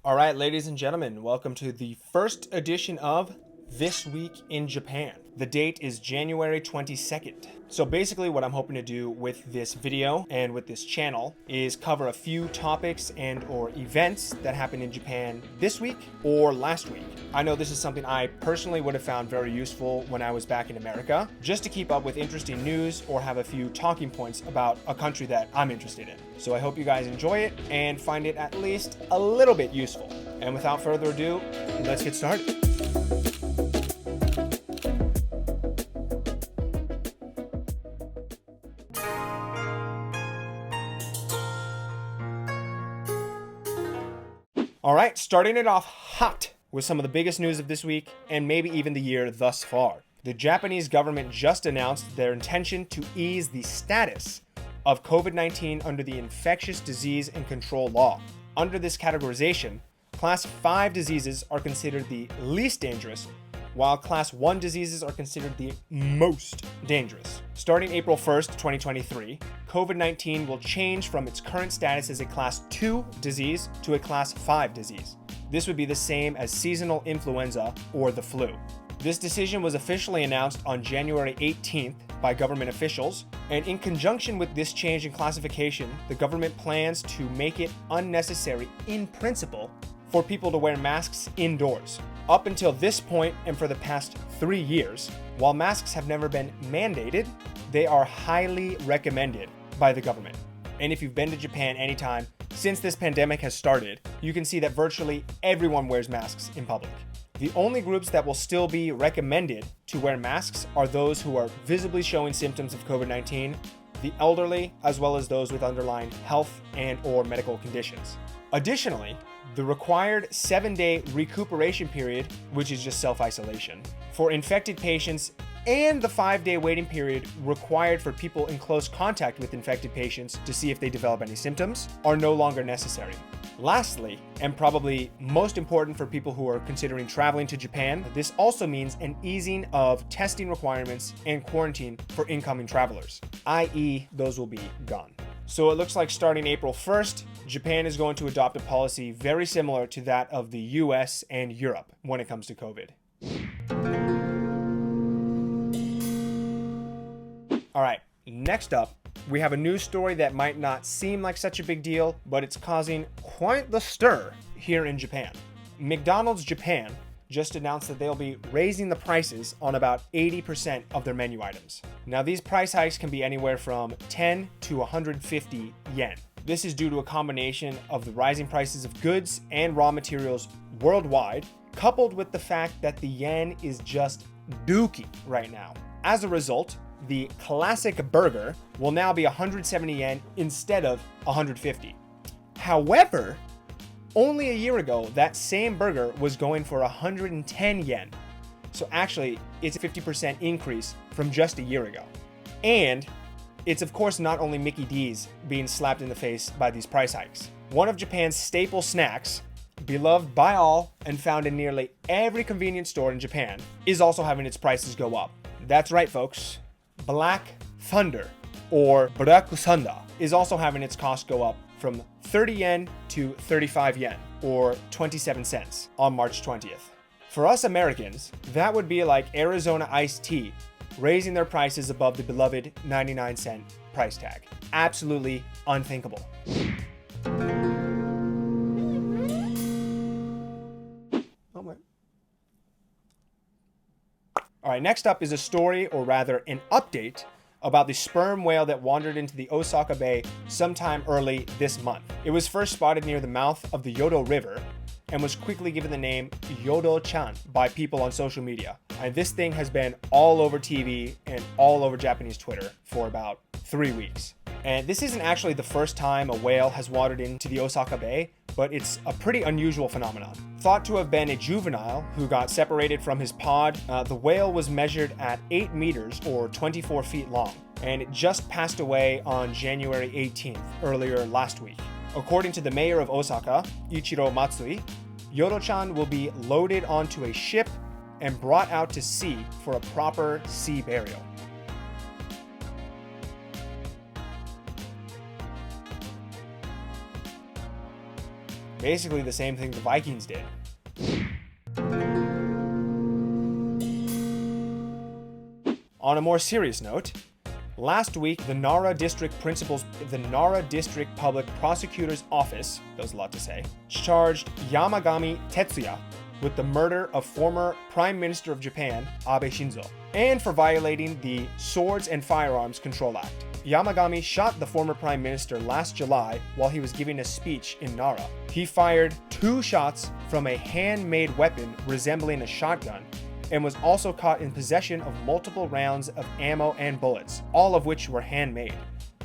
All right, ladies and gentlemen, welcome to the first edition of This Week in Japan. The date is January 22nd. So basically what I'm hoping to do with this video and with this channel is cover a few topics and or events that happened in Japan this week or last week. I know this is something I personally would have found very useful when I was back in America, just to keep up with interesting news or have a few talking points about a country that I'm interested in. So I hope you guys enjoy it and find it at least a little bit useful. And without further ado, let's get started. All right, starting it off hot with some of the biggest news of this week and maybe even the year thus far. The Japanese government just announced their intention to ease the status of COVID-19 under the Infectious Disease and Control Law. Under this categorization, Class 5 diseases are considered the least dangerous, while Class 1 diseases are considered the most dangerous. Starting April 1st, 2023, COVID-19 will change from its current status as a Class 2 disease to a Class 5 disease. This would be the same as seasonal influenza or the flu. This decision was officially announced on January 18th by government officials, and in conjunction with this change in classification, the government plans to make it unnecessary in principle for people to wear masks indoors. Up until this point and for the past 3 years, while masks have never been mandated, they are highly recommended by the government. And if you've been to Japan anytime since this pandemic has started, you can see that virtually everyone wears masks in public. The only groups that will still be recommended to wear masks are those who are visibly showing symptoms of COVID-19, the elderly, as well as those with underlying health and or medical conditions. Additionally, the required 7-day recuperation period, which is just self-isolation, for infected patients and the 5-day waiting period required for people in close contact with infected patients to see if they develop any symptoms, are no longer necessary. Lastly, and probably most important for people who are considering traveling to Japan, this also means an easing of testing requirements and quarantine for incoming travelers, i.e. those will be gone. So it looks like starting April 1st, Japan is going to adopt a policy very similar to that of the US and Europe when it comes to COVID. All right, next up, we have a news story that might not seem like such a big deal, but it's causing quite the stir here in Japan. McDonald's Japan just announced that they'll be raising the prices on about 80% of their menu items. Now, these price hikes can be anywhere from 10 to 150 yen. This is due to a combination of the rising prices of goods and raw materials worldwide, coupled with the fact that the yen is just dookie right now. As a result, the classic burger will now be 170 yen instead of 150. However, only a year ago, that same burger was going for 110 yen. So actually, it's a 50% increase from just a year ago. And it's of course not only Mickey D's being slapped in the face by these price hikes. One of Japan's staple snacks, beloved by all and found in nearly every convenience store in Japan, is also having its prices go up. That's right, folks. Black Thunder, or Burakusanda, is also having its cost go up from 30 yen to 35 yen, or 27 cents, on March 20th. For us Americans, that would be like Arizona iced tea raising their prices above the beloved 99-cent price tag. Absolutely unthinkable. All right, next up is a story, or rather an update, about the sperm whale that wandered into the Osaka Bay sometime early this month. It was first spotted near the mouth of the Yodo River and was quickly given the name Yodo-chan by people on social media. And this thing has been all over TV and all over Japanese Twitter for about 3 weeks. And this isn't actually the first time a whale has wandered into the Osaka Bay, but it's a pretty unusual phenomenon. Thought to have been a juvenile who got separated from his pod, the whale was measured at 8 meters or 24 feet long, and it just passed away on January 18th, earlier last week. According to the mayor of Osaka, Ichiro Matsui, Yodo-chan will be loaded onto a ship and brought out to sea for a proper sea burial. Basically the same thing the Vikings did. On a more serious note, last week, the Nara District Public Prosecutor's Office, that was a lot to say, charged Yamagami Tetsuya with the murder of former Prime Minister of Japan, Abe Shinzo, and for violating the Swords and Firearms Control Act. Yamagami shot the former Prime Minister last July while he was giving a speech in Nara. He fired 2 shots from a handmade weapon resembling a shotgun, and was also caught in possession of multiple rounds of ammo and bullets, all of which were handmade.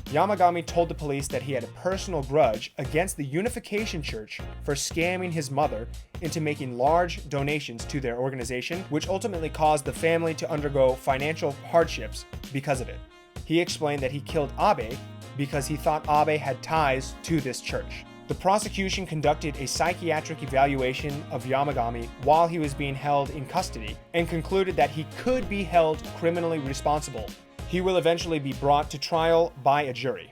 Yamagami told the police that he had a personal grudge against the Unification Church for scamming his mother into making large donations to their organization, which ultimately caused the family to undergo financial hardships because of it. He explained that he killed Abe because he thought Abe had ties to this church. The prosecution conducted a psychiatric evaluation of Yamagami while he was being held in custody and concluded that he could be held criminally responsible. He will eventually be brought to trial by a jury.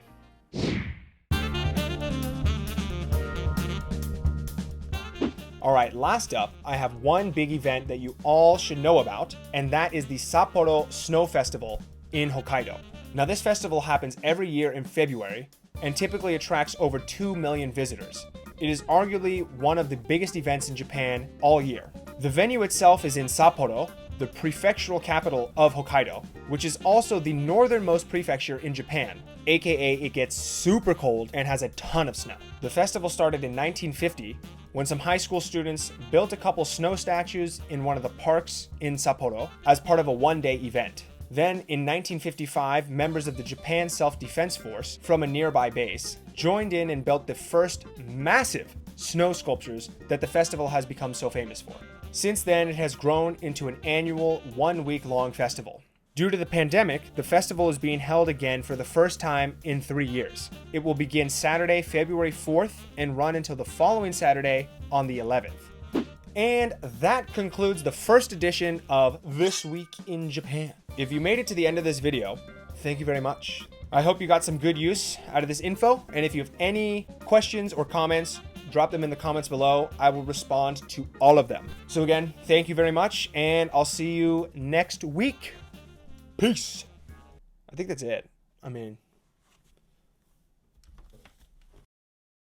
Alright, last up, I have one big event that you all should know about, and that is the Sapporo Snow Festival in Hokkaido. Now, this festival happens every year in February, and typically attracts over 2 million visitors. It is arguably one of the biggest events in Japan all year. The venue itself is in Sapporo, the prefectural capital of Hokkaido, which is also the northernmost prefecture in Japan, aka it gets super cold and has a ton of snow. The festival started in 1950 when some high school students built a couple snow statues in one of the parks in Sapporo as part of a one-day event. Then, in 1955, members of the Japan Self-Defense Force from a nearby base joined in and built the first massive snow sculptures that the festival has become so famous for. Since then, it has grown into an annual 1-week-long festival. Due to the pandemic, the festival is being held again for the first time in 3 years. It will begin Saturday, February 4th, and run until the following Saturday on the 11th. And that concludes the first edition of This Week in Japan. If you made it to the end of this video, thank you very much. I hope you got some good use out of this info, and if you have any questions or comments, drop them in the comments below. I will respond to all of them. So again, thank you very much, and I'll see you next week. Peace. I think that's it. I mean...